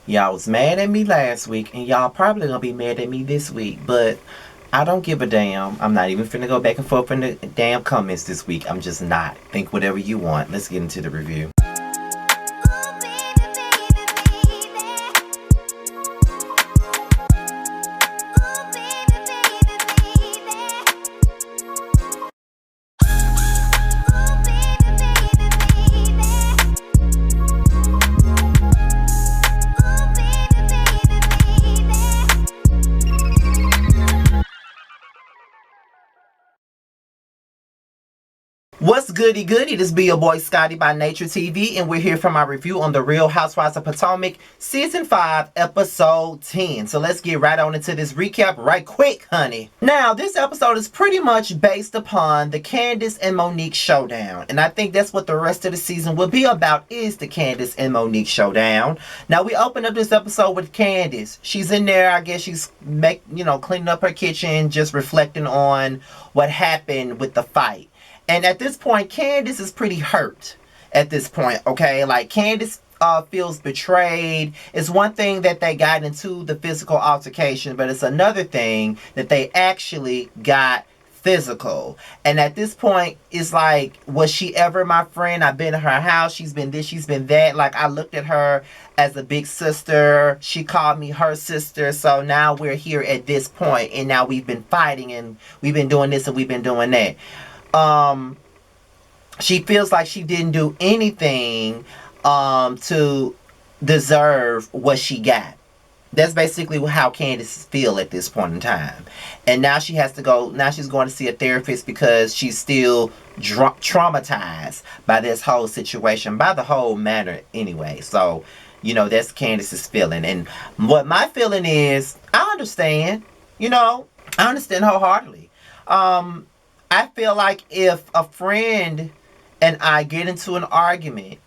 Y'all was mad at me last week, and y'all probably gonna be mad at me this week, but I don't give a damn. I'm not even finna go back and forth in the damn comments this week. I'm just not. Think whatever you want. Let's get into the review. What's goody goody? This be your boy Scotty by Nature TV, and we're here for my review on the Real Housewives of Potomac Season 5, Episode 10. So let's get right on into this recap right quick, honey. Now, this episode is pretty much based upon the Candiace and Monique showdown, and I think that's what the rest of the season will be about, is the Candiace and Monique showdown. Now, we open up this episode with Candiace. She's in there, I guess she's cleaning up her kitchen, just reflecting on what happened with the fight. And at this point, Candiace is pretty hurt at this point, okay? Like, Candiace feels betrayed. It's one thing that they got into the physical altercation, but it's another thing that they actually got physical. And at this point, it's like, was she ever my friend? I've been to her house. She's been this, she's been that. Like, I looked at her as a big sister. She called me her sister. So now we're here at this point, and now we've been fighting, and we've been doing this, and we've been doing that. She feels like she didn't do anything to deserve what she got. That's basically how Candiace feels at this point in time. And now she has to go, now she's going to see a therapist because she's still traumatized by this whole situation, by the whole matter anyway. So, that's Candiace's feeling. And what my feeling is, I understand, I understand wholeheartedly. I feel like if a friend and I get into an argument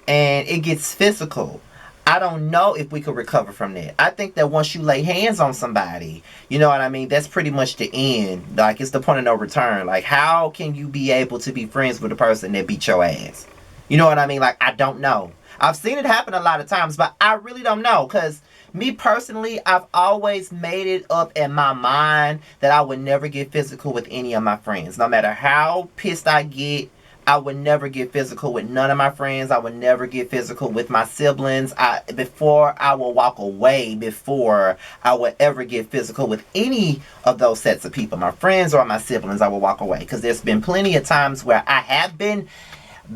and it gets physical, I don't know if we could recover from that. I think that once you lay hands on somebody, you know what I mean? That's pretty much the end. Like, it's the point of no return. Like, how can you be able to be friends with a person that beat your ass? You know what I mean? Like, I don't know. I've seen it happen a lot of times, but I really don't know. Because me personally, I've always made it up in my mind that I would never get physical with any of my friends. No matter how pissed I get, I would never get physical with none of my friends. I would never get physical with my siblings. Before I will walk away, before I would ever get physical with any of those sets of people, my friends or my siblings, I will walk away. Because there's been plenty of times where I have been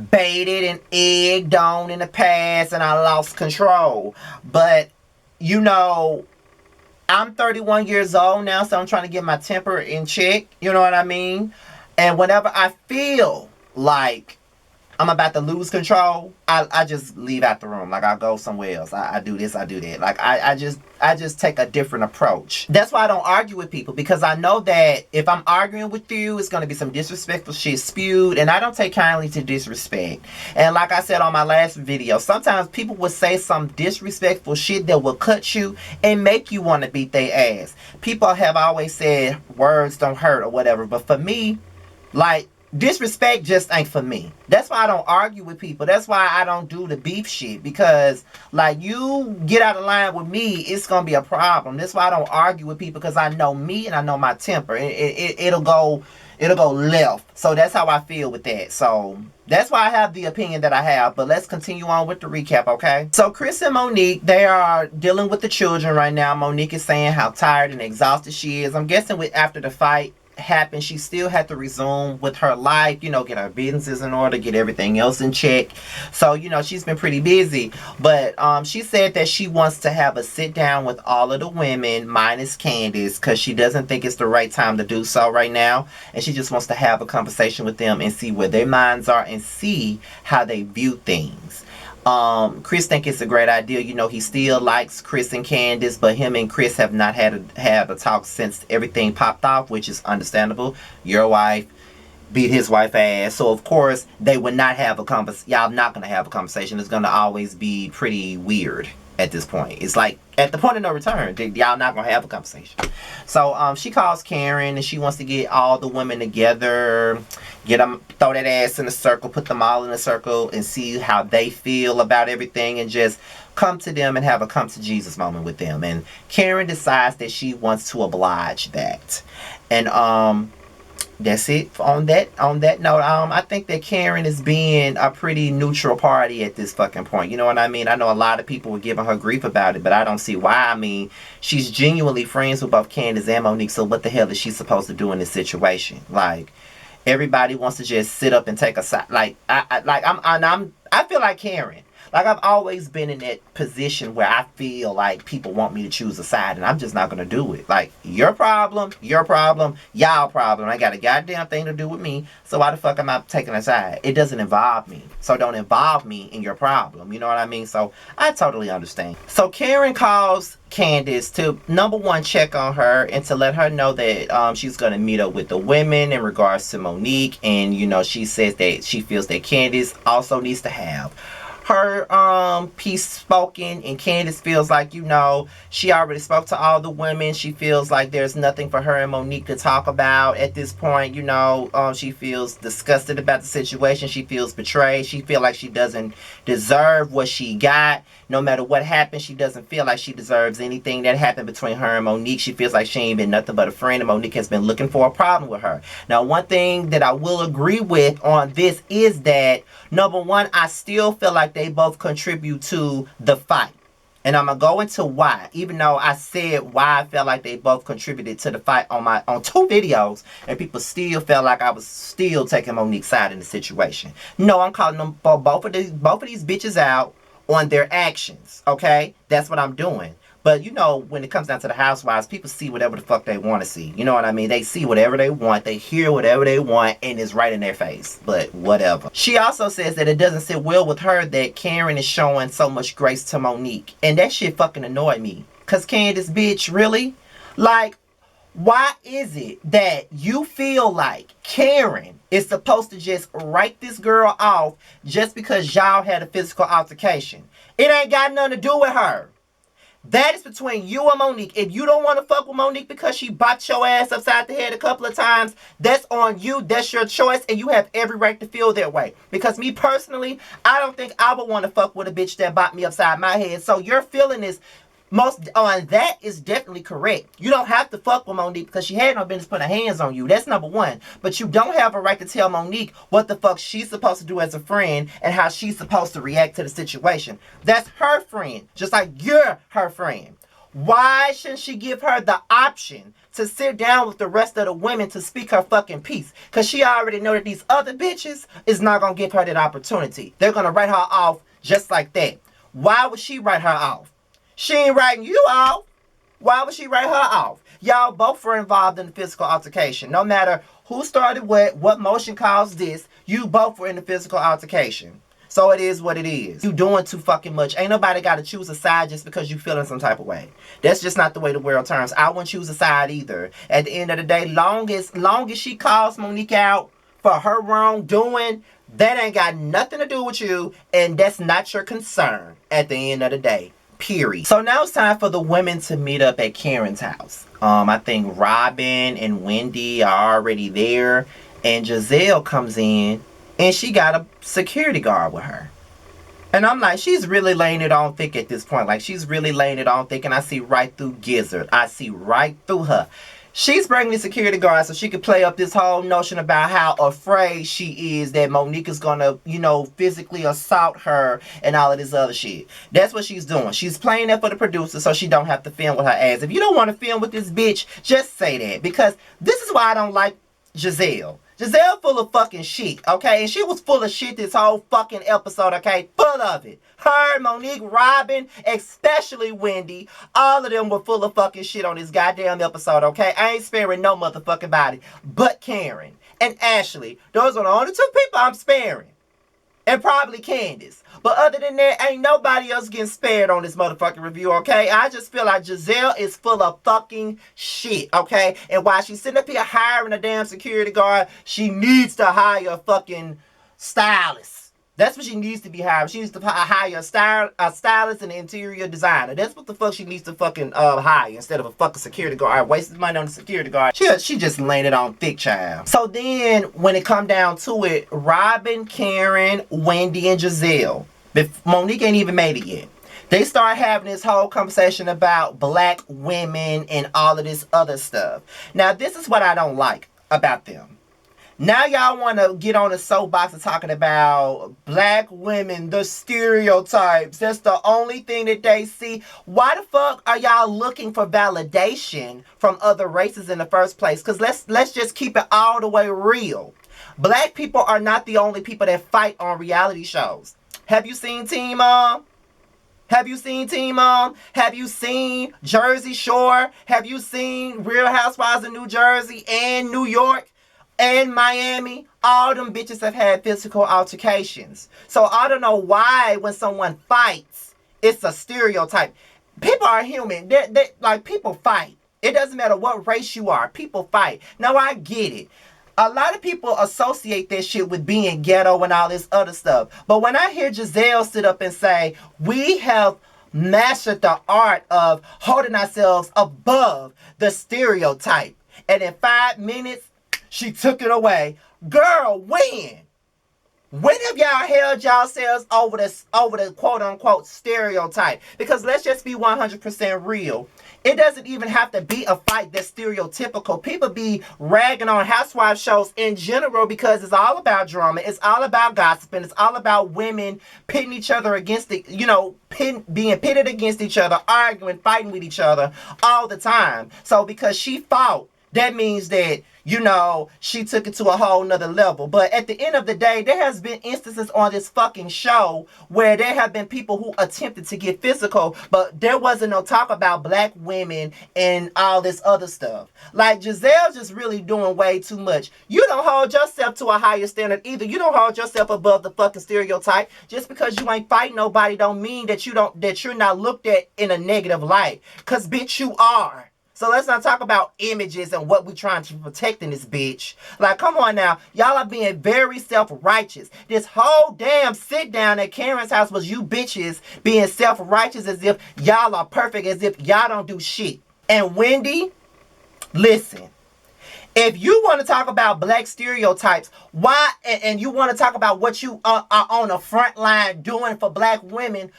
baited and egged on in the past and I lost control. But, I'm 31 years old now, so I'm trying to get my temper in check. You know what I mean? And whenever I feel like I'm about to lose control, I just leave out the room. Like, I go somewhere else. I do this, I do that. Like, I just take a different approach. That's why I don't argue with people, because I know that if I'm arguing with you, it's going to be some disrespectful shit spewed, and I don't take kindly to disrespect. And like I said on my last video, sometimes people will say some disrespectful shit that will cut you and make you want to beat their ass. People have always said words don't hurt or whatever, but for me, like, disrespect just ain't for me. That's why I don't argue with people. That's why I don't do the beef shit. Because, like, you get out of line with me, it's going to be a problem. That's why I don't argue with people, because I know me and I know my temper. It'll go left. So that's how I feel with that. So that's why I have the opinion that I have. But let's continue on with the recap, okay? So Chris and Monique, they are dealing with the children right now. Monique is saying how tired and exhausted she is. I'm guessing after the fight happened, she still had to resume with her life, get her businesses in order, get everything else in check. So, she's been pretty busy. But she said that she wants to have a sit down with all of the women minus Candiace, because she doesn't think it's the right time to do so right now. And she just wants to have a conversation with them and see where their minds are and see how they view things. Chris think it's a great idea. He still likes Chris and Candiace, but him and Chris have not had a talk since everything popped off, which is understandable. Your wife beat his wife ass, so of course they would not have a conversation. Y'all not gonna have a conversation. It's gonna always be pretty weird at this point. It's like at the point of no return. Y'all not gonna have a conversation. So she calls Karen and she wants to get all the women together, get them, throw that ass in a circle, put them all in a circle and see how they feel about everything, and just come to them and have a come to Jesus moment with them. And Karen decides that she wants to oblige that. And that's it on that note. I think that Karen is being a pretty neutral party at this fucking point. You know what I mean? I know a lot of people were giving her grief about it, but I don't see why. I mean, she's genuinely friends with both Candiace and Monique, so what the hell is she supposed to do in this situation? Like, everybody wants to just sit up and take a side. Like, I feel like Karen. Like, I've always been in that position where I feel like people want me to choose a side, and I'm just not going to do it. Like, your problem, y'all problem. I got a goddamn thing to do with me, so why the fuck am I taking a side? It doesn't involve me, so don't involve me in your problem. You know what I mean? So, I totally understand. So, Karen calls Candiace to, number one, check on her and to let her know that she's going to meet up with the women in regards to Monique, and, you know, she says that she feels that Candiace also needs to have her piece spoken, and Candiace feels like, you know, she already spoke to all the women. She feels like there's nothing for her and Monique to talk about at this point. You know, she feels disgusted about the situation. She feels betrayed. She feels like she doesn't deserve what she got. No matter what happens, she doesn't feel like she deserves anything that happened between her and Monique. She feels like she ain't been nothing but a friend, and Monique has been looking for a problem with her. Now, one thing that I will agree with on this is that, number one, I still feel like they both contribute to the fight. And I'm going to go into why. Even though I said why I felt like they both contributed to the fight on 2 videos, and people still felt like I was still taking Monique's side in the situation. No, I'm calling them both of these bitches out on their actions, okay? That's what I'm doing. But, you know, when it comes down to the Housewives, people see whatever the fuck they want to see. You know what I mean? They see whatever they want. They hear whatever they want, and it's right in their face. But whatever. She also says that it doesn't sit well with her that Karen is showing so much grace to Monique. And that shit fucking annoyed me. Because Candiace, bitch, really? Like, why is it that you feel like Karen is supposed to just write this girl off just because y'all had a physical altercation? It ain't got nothing to do with her. That is between you and Monique. If you don't want to fuck with Monique because she bopped your ass upside the head a couple of times, that's on you. That's your choice, and you have every right to feel that way. Because me personally, I don't think I would want to fuck with a bitch that bopped me upside my head. So your feeling is most on that is definitely correct. You don't have to fuck with Monique because she had no business putting her hands on you. That's number one. But you don't have a right to tell Monique what the fuck she's supposed to do as a friend and how she's supposed to react to the situation. That's her friend, just like you're her friend. Why shouldn't she give her the option to sit down with the rest of the women to speak her fucking piece? Because she already know that these other bitches is not going to give her that opportunity. They're going to write her off just like that. Why would she write her off? She ain't writing you off. Why would she write her off? Y'all both were involved in the physical altercation. No matter who started what motion caused this, you both were in the physical altercation. So it is what it is. You doing too fucking much. Ain't nobody got to choose a side just because you feeling some type of way. That's just not the way the world turns. I wouldn't choose a side either. At the end of the day, long as she calls Monique out for her wrongdoing, that ain't got nothing to do with you, and that's not your concern at the end of the day. Period. So now it's time for the women to meet up at Karen's house. I think Robin and Wendy are already there, and Giselle comes in, and she got a security guard with her. And I'm like, she's really laying it on thick at this point. Like, she's really laying it on thick, and I see right through Gizzard. I see right through her. She's bringing the security guard so she could play up this whole notion about how afraid she is that Monique is going to, you know, physically assault her and all of this other shit. That's what she's doing. She's playing that for the producer so she don't have to film with her ass. If you don't want to film with this bitch, just say that. Because this is why I don't like Giselle. Giselle full of fucking shit, okay? And she was full of shit this whole fucking episode, okay? Full of it. Her, Monique, Robin, especially Wendy, all of them were full of fucking shit on this goddamn episode, okay? I ain't sparing no motherfucking body. But Karen and Ashley, those are the only 2 people I'm sparing. And probably Candiace. But other than that, ain't nobody else getting spared on this motherfucking review, okay? I just feel like Giselle is full of fucking shit, okay? And while she's sitting up here hiring a damn security guard, she needs to hire a fucking stylist. That's what she needs to be hired. She needs to hire a stylist and an interior designer. That's what the fuck she needs to fucking hire instead of a fucking security guard. Wasting money on the security guard. She just laying it on thick, child. So then, when it come down to it, Robin, Karen, Wendy, and Giselle. Monique ain't even made it yet. They start having this whole conversation about black women and all of this other stuff. Now, this is what I don't like about them. Now y'all want to get on a soapbox and talking about black women, the stereotypes. That's the only thing that they see. Why the fuck are y'all looking for validation from other races in the first place? Because let's just keep it all the way real. Black people are not the only people that fight on reality shows. Have you seen Teen Mom? Have you seen Teen Mom? Have you seen Jersey Shore? Have you seen Real Housewives of New Jersey and New York and Miami? All them bitches have had physical altercations. So I don't know why when someone fights, it's a stereotype. People are human. Like, people fight. It doesn't matter what race you are. People fight. Now, I get it. A lot of people associate that shit with being ghetto and all this other stuff. But when I hear Giselle sit up and say, we have mastered the art of holding ourselves above the stereotype, and in 5 minutes, she took it away. Girl, when? When have y'all held yourselves over the quote-unquote stereotype? Because let's just be 100% real. It doesn't even have to be a fight that's stereotypical. People be ragging on housewife shows in general because it's all about drama. It's all about gossiping. It's all about women pitting each other against being pitted against each other, arguing, fighting with each other all the time. So because she fought, that means that, she took it to a whole nother level. But at the end of the day, there has been instances on this fucking show where there have been people who attempted to get physical, but there wasn't no talk about black women and all this other stuff. Like, Giselle just really doing way too much. You don't hold yourself to a higher standard either. You don't hold yourself above the fucking stereotype. Just because you ain't fighting nobody don't mean that you're not looked at in a negative light. Cause bitch, you are. So let's not talk about images and what we're trying to protect in this bitch. Like, come on now. Y'all are being very self-righteous. This whole damn sit-down at Karen's house was you bitches being self-righteous as if y'all are perfect, as if y'all don't do shit. And Wendy, listen. If you want to talk about black stereotypes, why, and you want to talk about what you are on the front line doing for black women,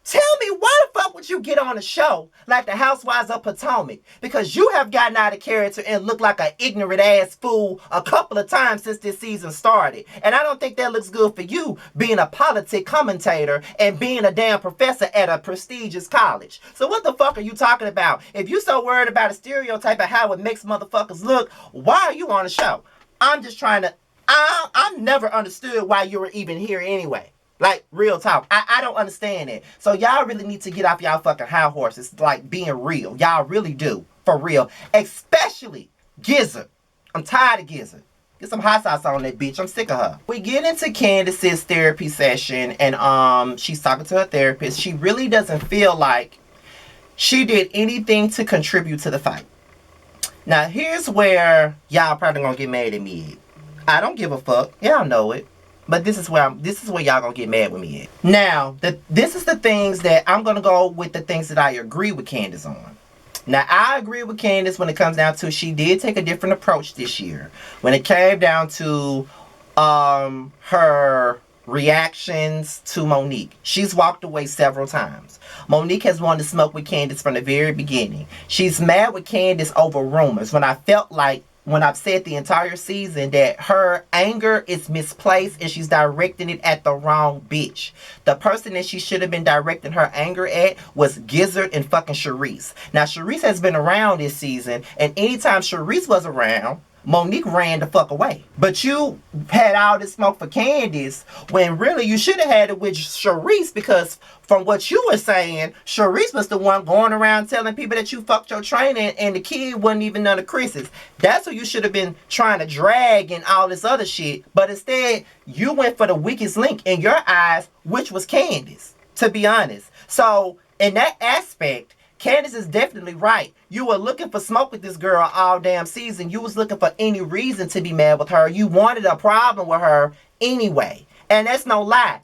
tell me, why the fuck would you get on a show like the Housewives of Potomac? Because you have gotten out of character and looked like an ignorant ass fool a couple of times since this season started. And I don't think that looks good for you, being a politic commentator and being a damn professor at a prestigious college. So what the fuck are you talking about? If you so worried about a stereotype of how it makes motherfuckers look, why are you on a show? I'm just trying to... I've never understood why you were even here anyway. Like, real talk. I don't understand it. So y'all really need to get off y'all fucking high horses. Like, being real. Y'all really do. For real. Especially Gizzard. I'm tired of Gizzard. Get some hot sauce on that bitch. I'm sick of her. We get into Candiace's therapy session, and she's talking to her therapist. She really doesn't feel like she did anything to contribute to the fight. Now, here's where y'all probably gonna get mad at me. I don't give a fuck. Y'all know it. But this is where y'all gonna get mad with me at. Now, this is the things that I'm gonna go with, the things that I agree with Candiace on. Now, I agree with Candiace when it comes down to, she did take a different approach this year. When it came down to her reactions to Monique. She's walked away several times. Monique has wanted to smoke with Candiace from the very beginning. She's mad with Candiace over rumors, when I felt like, when I've said the entire season that her anger is misplaced and she's directing it at the wrong bitch. The person that she should have been directing her anger at was Gizzard and fucking Charisse. Now, Charisse has been around this season, and anytime Charisse was around, Monique ran the fuck away. But you had all this smoke for Candiace when really you should have had it with Charisse, because from what you were saying, Charisse was the one going around telling people that you fucked your trainer and the kid wasn't even none of Chris's. That's who you should have been trying to drag and all this other shit. But instead, you went for the weakest link in your eyes, which was Candiace, to be honest. So, in that aspect, Candiace is definitely right. You were looking for smoke with this girl all damn season. You was looking for any reason to be mad with her. You wanted a problem with her anyway. And that's no lie.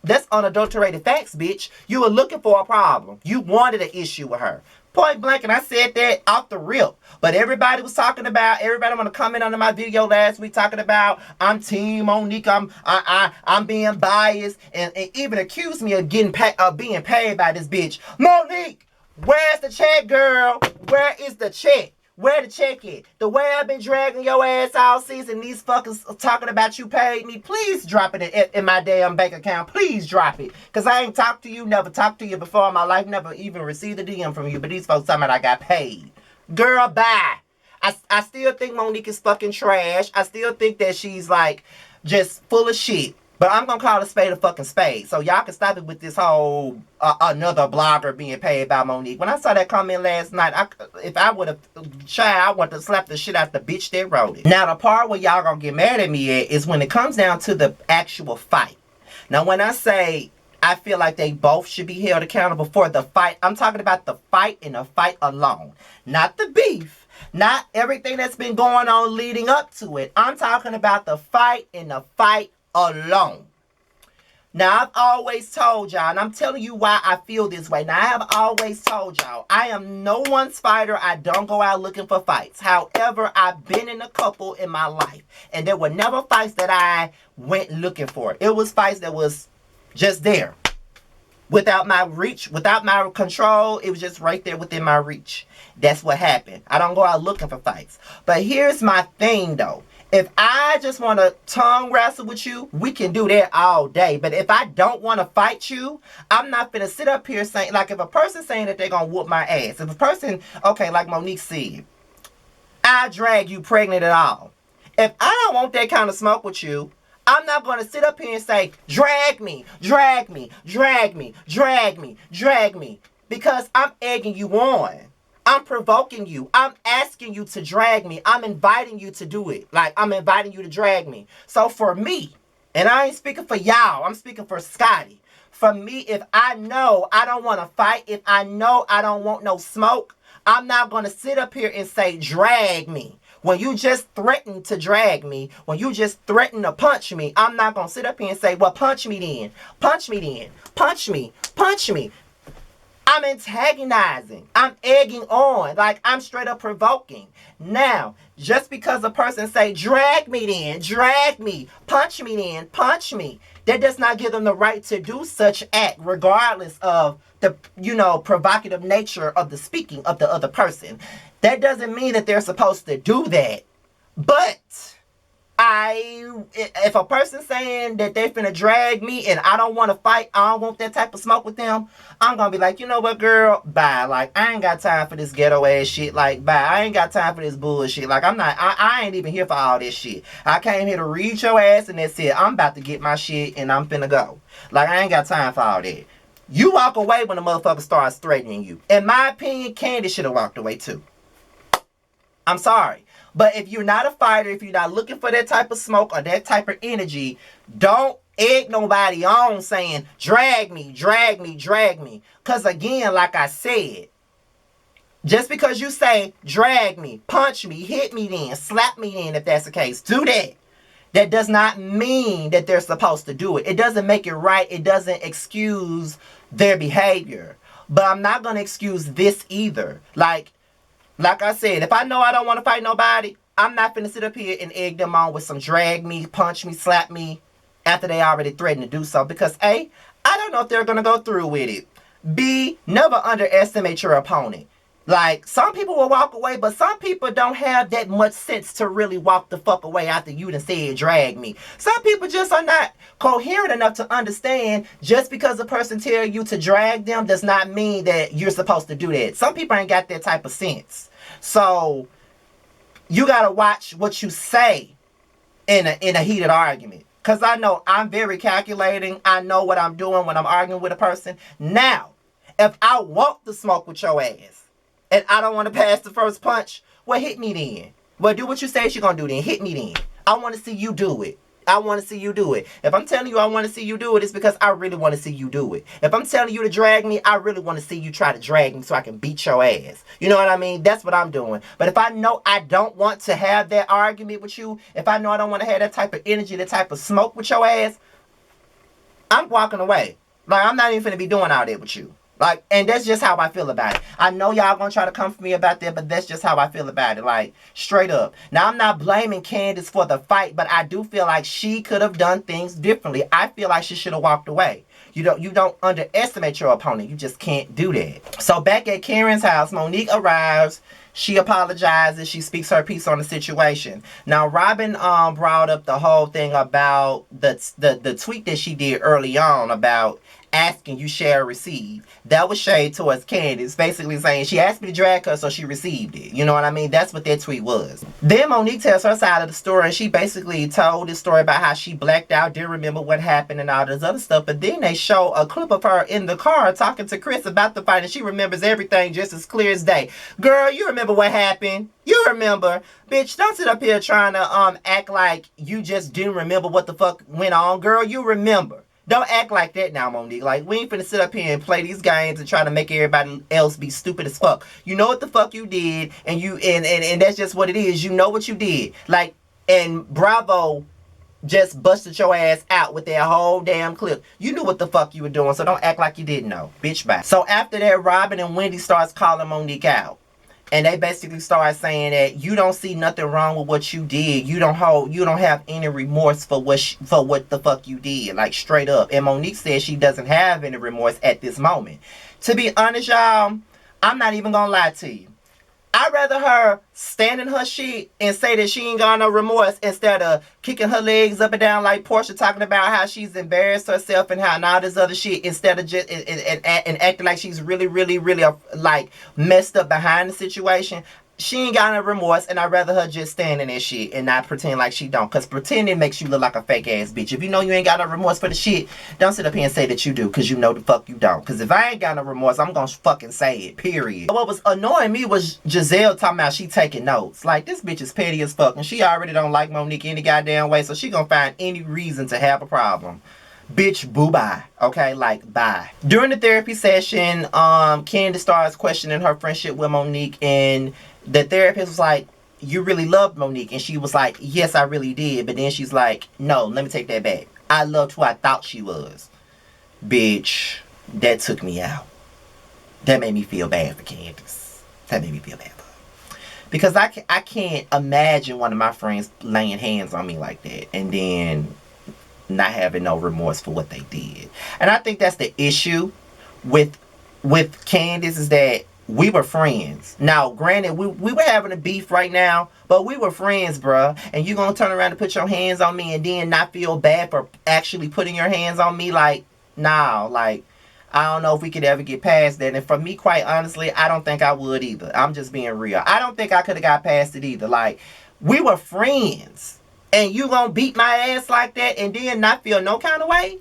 That's unadulterated facts, bitch. You were looking for a problem. You wanted an issue with her. Point blank, and I said that off the rip. But everybody was talking about, everybody want to comment under my video last week talking about, I'm Team Monique, I'm being biased, and even accused me of being paid by this bitch. Monique, where's the check, girl? Where is the check? Where the check at? The way I've been dragging your ass all season, these fuckers talking about you paid me, please drop it in my damn bank account. Please drop it. Because I ain't talked to you, never talked to you before in my life, never even received a DM from you. But these folks talking about I got paid. Girl, bye. I still think Monique is fucking trash. I still think that she's like just full of shit. But I'm going to call a spade a fucking spade. So y'all can stop it with this whole another blogger being paid by Monique. When I saw that comment last night, if I would have tried, I would have slapped the shit out the bitch that wrote it. Now, the part where y'all going to get mad at me at is when it comes down to the actual fight. Now, when I say I feel like they both should be held accountable for the fight, I'm talking about the fight and the fight alone. Not the beef. Not everything that's been going on leading up to it. I'm talking about the fight and the fight alone. Now, I've always told y'all, and I'm telling you why I feel this way. Now, I have always told y'all, I am no one's fighter. I don't go out looking for fights. However, I've been in a couple in my life, and there were never fights that I went looking for. It was fights that was just there. Without my reach, without my control, it was just right there within my reach. That's what happened. I don't go out looking for fights. But here's my thing, though. If I just want to tongue wrestle with you, we can do that all day. But if I don't want to fight you, I'm not going to sit up here saying, like if a person saying that they're going to whoop my ass. If a person, okay, like Monique said, I drag you pregnant at all. If I don't want that kind of smoke with you, I'm not going to sit up here and say, drag me, drag me, drag me, drag me, drag me. Because I'm egging you on. I'm provoking you. I'm asking you to drag me. I'm inviting you to do it. Like, I'm inviting you to drag me. So for me, and I ain't speaking for y'all, I'm speaking for Scotty. For me, if I know I don't want to fight, if I know I don't want no smoke, I'm not going to sit up here and say, drag me. When you just threaten to drag me, when you just threaten to punch me, I'm not going to sit up here and say, well, punch me then. Punch me then. Punch me. Punch me. I'm antagonizing. I'm egging on. Like, I'm straight up provoking. Now, just because a person say, drag me then, drag me, punch me then, punch me, that does not give them the right to do such act, regardless of the, provocative nature of the speaking of the other person. That doesn't mean that they're supposed to do that. But if a person's saying that they're finna drag me and I don't want to fight, I don't want that type of smoke with them, I'm gonna be like, you know what, girl, bye. Like, I ain't got time for this ghetto ass shit. Like, bye. I ain't got time for this bullshit. Like, I ain't even here for all this shit. I came here to read your ass and that's it. I'm about to get my shit and I'm finna go. Like, I ain't got time for all that. You walk away when the motherfucker starts threatening you. In my opinion, Candiace should have walked away too. I'm sorry. But if you're not a fighter, if you're not looking for that type of smoke or that type of energy, don't egg nobody on saying, drag me, drag me, drag me. Because again, like I said, just because you say, drag me, punch me, hit me then, slap me then, if that's the case, do that. That does not mean that they're supposed to do it. It doesn't make it right. It doesn't excuse their behavior. But I'm not going to excuse this either. Like I said, if I know I don't want to fight nobody, I'm not finna sit up here and egg them on with some drag me, punch me, slap me after they already threatened to do so. Because A, I don't know if they're going to go through with it. B, never underestimate your opponent. Like, some people will walk away, but some people don't have that much sense to really walk the fuck away after you done said drag me. Some people just are not coherent enough to understand just because a person tell you to drag them does not mean that you're supposed to do that. Some people ain't got that type of sense. So, you got to watch what you say in a heated argument. Because I know I'm very calculating. I know what I'm doing when I'm arguing with a person. Now, if I want to smoke with your ass, and I don't want to pass the first punch, well, hit me then. Well, do what you say you're going to do then. Hit me then. I want to see you do it. I want to see you do it. If I'm telling you I want to see you do it, it's because I really want to see you do it. If I'm telling you to drag me, I really want to see you try to drag me so I can beat your ass. You know what I mean? That's what I'm doing. But if I know I don't want to have that argument with you, if I know I don't want to have that type of energy, that type of smoke with your ass, I'm walking away. Like, I'm not even finna be doing all that with you. Like, and that's just how I feel about it. I know y'all gonna try to come for me about that, but that's just how I feel about it. Like, straight up. Now, I'm not blaming Candiace for the fight, but I do feel like she could have done things differently. I feel like she should have walked away. You don't underestimate your opponent. You just can't do that. So back at Karen's house, Monique arrives. She apologizes. She speaks her piece on the situation. Now, Robin brought up the whole thing about the tweet that she did early on about asking you share or receive. That was shade towards Candiace, basically saying she asked me to drag her, so she received it. You know what I mean? That's what that tweet was. Then Monique tells her side of the story, and she basically told this story about how she blacked out, didn't remember what happened, and all this other stuff. But then they show a clip of her in the car talking to Chris about the fight, and she remembers everything just as clear as day. Girl, you remember what happened? You remember. Bitch, don't sit up here trying to act like you just didn't remember what the fuck went on. Girl, you remember. Don't act like that now, Monique. Like, we ain't finna sit up here and play these games and try to make everybody else be stupid as fuck. You know what the fuck you did, and you and that's just what it is. You know what you did. Like, and Bravo just busted your ass out with that whole damn clip. You knew what the fuck you were doing, so don't act like you didn't know. Bitch, bye. So after that, Robin and Wendy starts calling Monique out. And they basically start saying that you don't see nothing wrong with what you did. You don't have any remorse for what the fuck you did. Like, straight up. And Monique says she doesn't have any remorse at this moment. To be honest, y'all, I'm not even gonna lie to you. I'd rather her stand in her shit and say that she ain't got no remorse instead of kicking her legs up and down like Portia, talking about how she's embarrassed herself and how and all this other shit, instead of just and acting like she's really, really, really like messed up behind the situation. She ain't got no remorse, and I'd rather her just stand in that shit and not pretend like she don't. Because pretending makes you look like a fake ass bitch. If you know you ain't got no remorse for the shit, don't sit up here and say that you do, because you know the fuck you don't. Because if I ain't got no remorse, I'm going to fucking say it, period. What was annoying me was Giselle talking about she taking notes. Like, this bitch is petty as fuck, and she already don't like Monique any goddamn way, so she going to find any reason to have a problem. Bitch, boo-bye. Okay? Like, bye. During the therapy session, Candiace starts questioning her friendship with Monique, and the therapist was like, you really loved Monique? And she was like, yes, I really did. But then she's like, no, let me take that back. I loved who I thought she was. Bitch, that took me out. That made me feel bad for Candiace. That made me feel bad for her. Because I can't imagine one of my friends laying hands on me like that and then not having no remorse for what they did. And I think that's the issue with Candiace, is that we were friends. Now, granted, we were having a beef right now, but we were friends, bruh. And you gonna turn around and put your hands on me and then not feel bad for actually putting your hands on me? Like, nah, like, I don't know if we could ever get past that. And for me, quite honestly, I don't think I would either. I'm just being real. I don't think I could have got past it either. Like, we were friends. And you gonna beat my ass like that and then not feel no kind of way?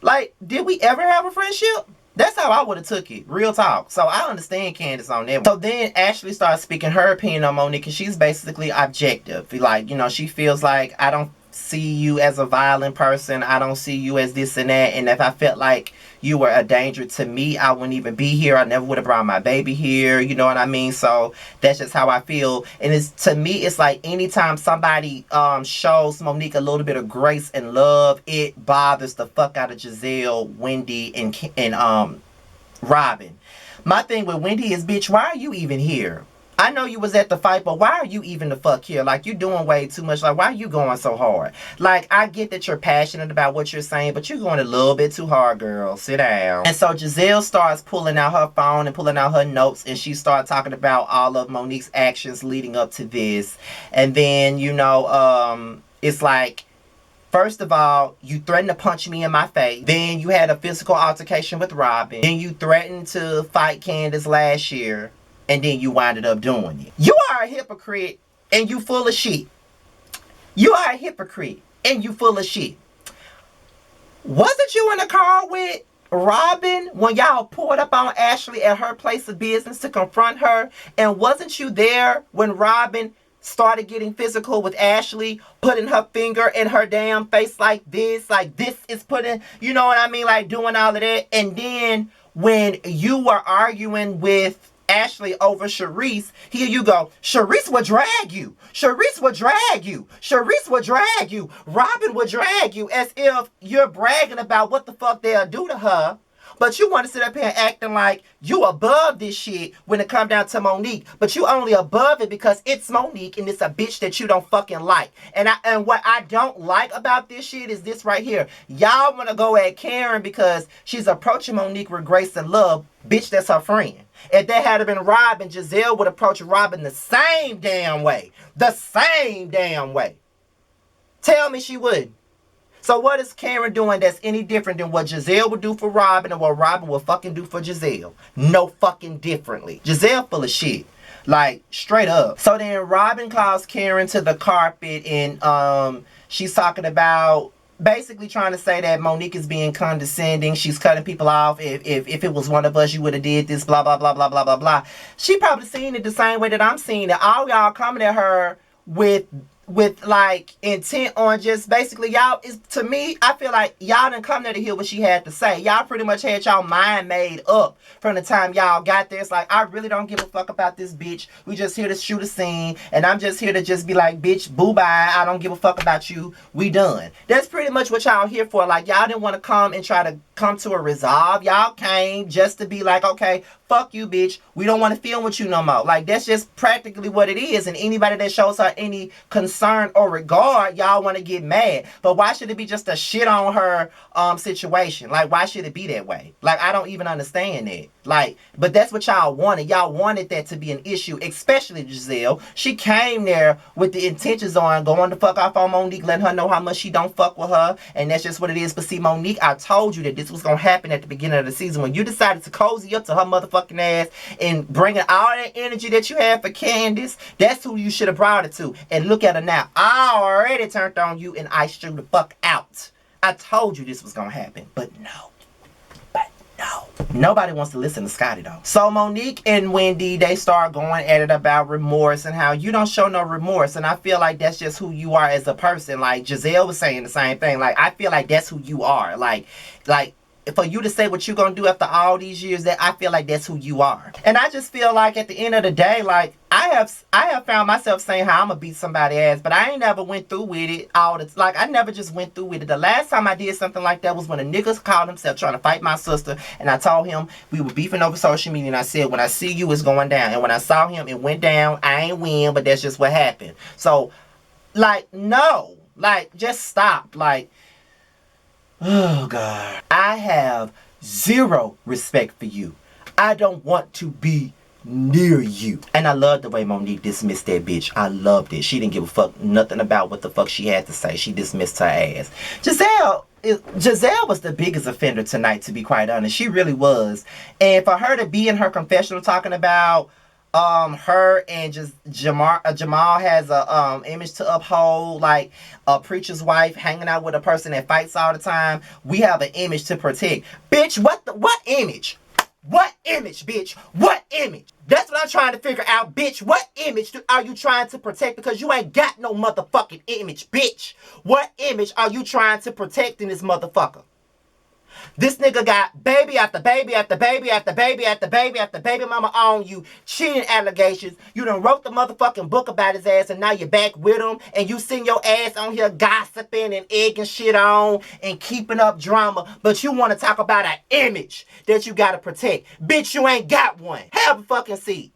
Like, did we ever have a friendship? That's how I would have took it. Real talk. So I understand Candiace on that. So then Ashley starts speaking her opinion on Monique, and she's basically objective. Like, you know, she feels like, I don't see you as a violent person. I don't see you as this and that. And if I felt like you were a danger to me, I wouldn't even be here. I never would have brought my baby here. You know what I mean? So that's just how I feel. And it's, to me, it's like anytime somebody shows Monique a little bit of grace and love, it bothers the fuck out of Giselle, Wendy, and Robin. My thing with Wendy is, bitch, why are you even here? I know you was at the fight, but why are you even the fuck here? Like, you doing way too much. Like, why are you going so hard? Like, I get that you're passionate about what you're saying, but you're going a little bit too hard, girl. Sit down. And so Giselle starts pulling out her phone and pulling out her notes, and she starts talking about all of Monique's actions leading up to this. And then, you know, it's like, first of all, you threatened to punch me in my face. Then you had a physical altercation with Robin. Then you threatened to fight Candiace last year. And then you winded up doing it. You are a hypocrite and you full of shit. You are a hypocrite and you full of shit. Wasn't you in the car with Robin when y'all pulled up on Ashley at her place of business to confront her? And wasn't you there when Robin started getting physical with Ashley, putting her finger in her damn face like this is putting, you know what I mean, like doing all of that? And then when you were arguing with Ashley over Sharice, here you go. Sharice would drag you. Sharice would drag you. Sharice would drag you. Robin would drag you, as if you're bragging about what the fuck they'll do to her. But you want to sit up here acting like you above this shit when it come down to Monique. But you only above it because it's Monique and it's a bitch that you don't fucking like. And what I don't like about this shit is this right here. Y'all want to go at Karen because she's approaching Monique with grace and love. Bitch, that's her friend. If that had been Robin, Giselle would approach Robin the same damn way. The same damn way. Tell me she wouldn't. So what is Karen doing that's any different than what Giselle would do for Robin and what Robin would fucking do for Giselle? No fucking differently. Giselle full of shit. Like, straight up. So then Robin calls Karen to the carpet and she's talking about basically trying to say that Monique is being condescending. She's cutting people off. If it was one of us, you would have did this, blah, blah, blah, blah, blah, blah, blah. She probably seen it the same way that I'm seeing it. All y'all coming at her with like intent on just basically y'all is, to me, I feel like y'all didn't come there to hear what she had to say. Y'all pretty much had y'all mind made up from the time y'all got there. It's like, I really don't give a fuck about this bitch. We just here to shoot a scene and I'm just here to just be like, bitch, boo bye. I don't give a fuck about you. We done. That's pretty much what y'all here for. Like, y'all didn't want to come and try to come to a resolve. Y'all came just to be like, okay, fuck you, bitch. We don't want to film with you no more. Like, that's just practically what it is. And anybody that shows her any concern or regard, y'all want to get mad. But why should it be just a shit on her situation? Like, why should it be that way? Like, I don't even understand that. Like, but that's what y'all wanted. Y'all wanted that to be an issue, especially Giselle. She came there with the intentions on going to fuck off on Monique, letting her know how much she don't fuck with her, and that's just what it is. But see, Monique, I told you that this was gonna happen at the beginning of the season when you decided to cozy up to her motherfucking ass and bringing all that energy that you had for Candiace. That's who you should have brought it to. And look at her now. I already turned on you and iced you the fuck out. I told you this was gonna happen, but no. No. Nobody wants to listen to Scotty though. So Monique and Wendy, they start going at it about remorse and how you don't show no remorse. And I feel like that's just who you are as a person. Like Giselle was saying the same thing. Like, I feel like that's who you are. Like for you to say what you're gonna do after all these years, that I feel like that's who you are. And I just feel like at the end of the day, like I have found myself saying how I'm gonna beat somebody's ass, but I ain't never went through with it all the like I never just went through with it. The last time I did something like that was when a nigga called himself trying to fight my sister, and I told him we were beefing over social media, and I said, when I see you, it's going down. And when I saw him, it went down. I ain't win, but that's just what happened. So like, no, like, just stop. Like, oh God, I have zero respect for you. I don't want to be near you. And I love the way Monique dismissed that bitch. I loved it. She didn't give a fuck nothing about what the fuck she had to say. She dismissed her ass. Giselle was the biggest offender tonight, to be quite honest. She really was. And for her to be in her confessional talking about her and just Jamal has a image to uphold, like a preacher's wife hanging out with a person that fights all the time. We have an image to protect. Bitch, what image? What image, bitch? What image? That's what I'm trying to figure out, bitch. What image are you trying to protect? Because you ain't got no motherfucking image, bitch. What image are you trying to protect in this motherfucker? This nigga got baby after baby after baby after baby after baby after baby mama on you, cheating allegations. You done wrote the motherfucking book about his ass and now you're back with him and you send your ass on here gossiping and egging shit on and keeping up drama, but you want to talk about an image that you gotta protect. Bitch, you ain't got one. Have a fucking seat.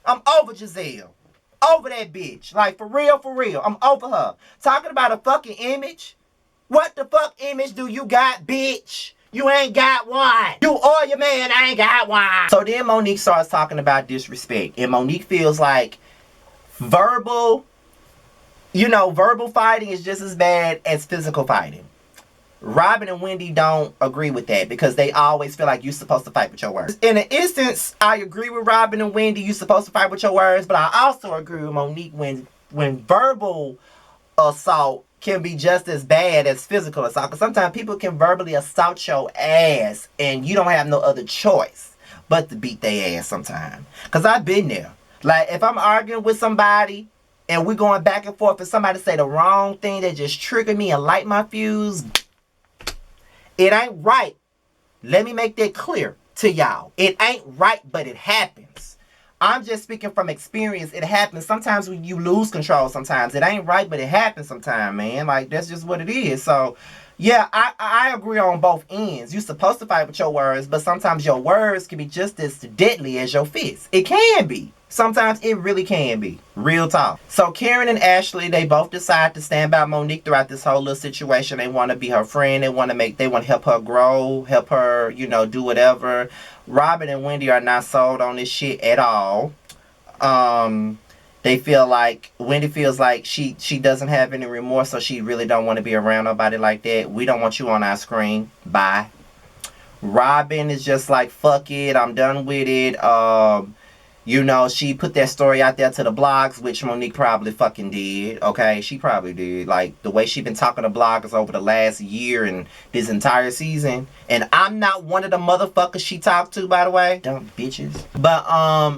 I'm over Giselle. Over that bitch. Like, for real, for real. I'm over her. Talking about a fucking image? What the fuck image do you got, bitch? You ain't got one. You or your man ain't got one. So then Monique starts talking about disrespect. And Monique feels like verbal fighting is just as bad as physical fighting. Robin and Wendy don't agree with that because they always feel like you're supposed to fight with your words. In an instance, I agree with Robin and Wendy, you're supposed to fight with your words, but I also agree with Monique when verbal assault can be just as bad as physical assault. Because sometimes people can verbally assault your ass and you don't have no other choice but to beat their ass sometimes. Because I've been there. Like, if I'm arguing with somebody and we're going back and forth and somebody say the wrong thing that just triggered me and light my fuse, it ain't right. Let me make that clear to y'all. It ain't right, but it happens. I'm just speaking from experience. It happens. Sometimes when you lose control, sometimes. It ain't right, but it happens sometimes, man. Like, that's just what it is. So, yeah, I agree on both ends. You're supposed to fight with your words, but sometimes your words can be just as deadly as your fists. It can be. Sometimes it really can be. Real talk. So Karen and Ashley, they both decide to stand by Monique throughout this whole little situation. They want to be her friend. They want to help her grow, help her, do whatever. Robin and Wendy are not sold on this shit at all. They feel like Wendy feels like she doesn't have any remorse, so she really don't want to be around nobody like that. We don't want you on our screen. Bye. Robin is just like, fuck it, I'm done with it. She put that story out there to the blogs, which Monique probably fucking did. Okay, she probably did. Like, the way she been talking to bloggers over the last year and this entire season. And I'm not one of the motherfuckers she talked to, by the way. Dumb bitches. But,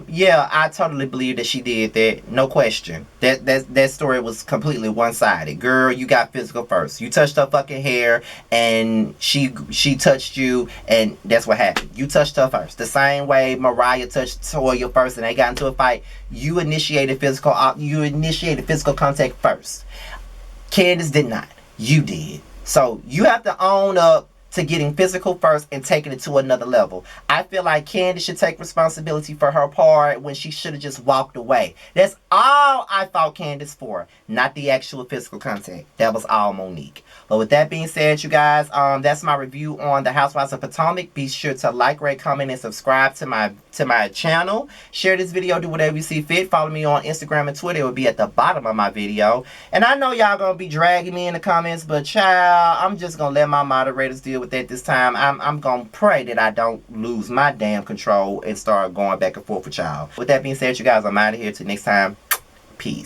yeah, I totally believe that she did that. No question. That story was completely one-sided. Girl, you got physical first. You touched her fucking hair, and she touched you, and that's what happened. You touched her first. The same way Mariah touched Toya first, and they got into a fight. You initiated physical contact first. Candiace did not. You did. So you have to own up to getting physical first and taking it to another level. I feel like Candiace should take responsibility for her part when she should have just walked away. That's all I fought Candiace for, not the actual physical contact. That was all Monique. But with that being said, you guys, that's my review on the Housewives of Potomac. Be sure to like, rate, comment, and subscribe to my channel. Share this video, do whatever you see fit. Follow me on Instagram and Twitter. It will be at the bottom of my video. And I know y'all gonna be dragging me in the comments, but child, I'm just gonna let my moderators deal with that this time. I'm gonna pray that I don't lose my damn control and start going back and forth with y'all. With that being said, you guys, I'm out of here. Till next time, peace.